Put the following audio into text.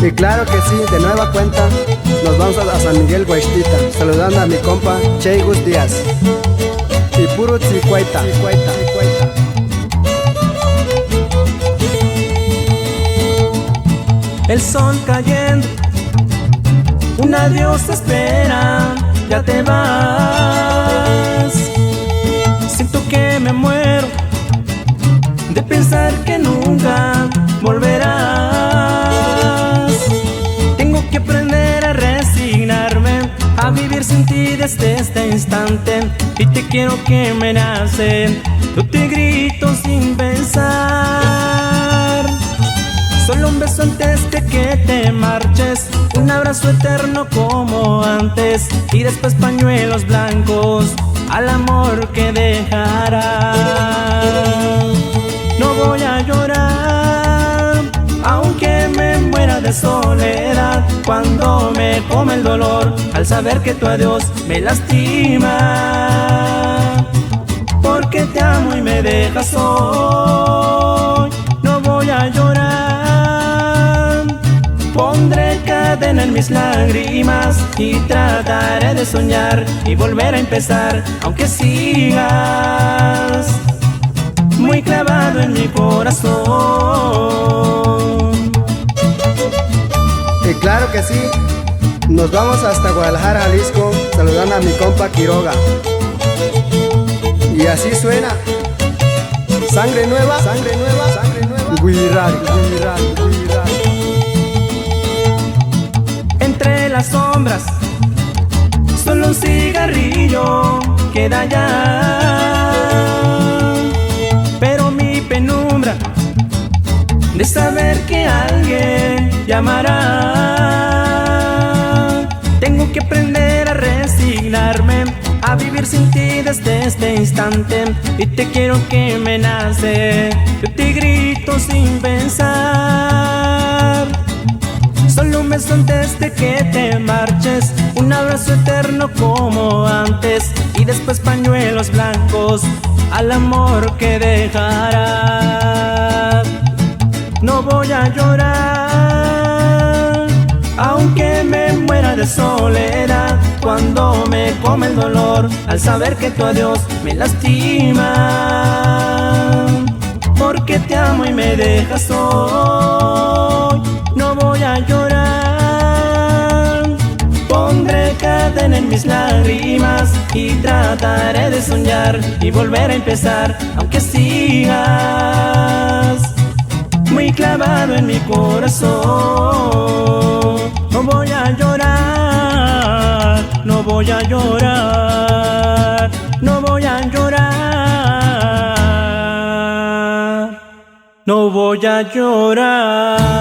Y claro que sí, de nueva cuenta, nos vamos a San Miguel Guaixtita, saludando a mi compa Cheygus Díaz. Y puro Tzicuaita. El sol cayendo, un adiós te espera, ya te vas. Siento que me muero de pensar que nunca volverás. Tengo que aprender a resignarme, a vivir sin ti desde este instante. Y te quiero que me nace, yo te grito sin pensar. Solo un beso antes de que te marches, un abrazo eterno como antes, y después pañuelos blancos al amor que dejará. No voy a llorar, aunque me muera de soledad, cuando me come el dolor al saber que tu adiós me lastima, porque te amo y me dejas hoy. No voy a llorar, pondré cadena en mis lágrimas y trataré de soñar y volver a empezar, aunque sigas muy clavado en mi corazón. Y claro que sí, nos vamos hasta Guadalajara, Jalisco, saludando a mi compa Quiroga. Y así suena: sangre nueva, sangre nueva, sangre nueva. Guirari. Entre las sombras, solo un cigarrillo queda ya, pero mi penumbra de saber que alguien llamará. Tengo que aprender a resignarme, a vivir sin ti desde este instante. Y te quiero que me nace, yo te grito sin pensar. Solo un beso antes de que te marches, un abrazo eterno como antes, y después pañuelos blancos al amor que dejará. No voy a llorar, aunque me muera de soledad, cuando me come el dolor al saber que tu adiós me lastima, porque te amo y me dejas hoy. No voy a llorar, pondré cadena en mis lágrimas y trataré de soñar y volver a empezar, aunque sigas muy clavado en mi corazón. No voy a llorar, no voy a llorar, no voy a llorar, no voy a llorar.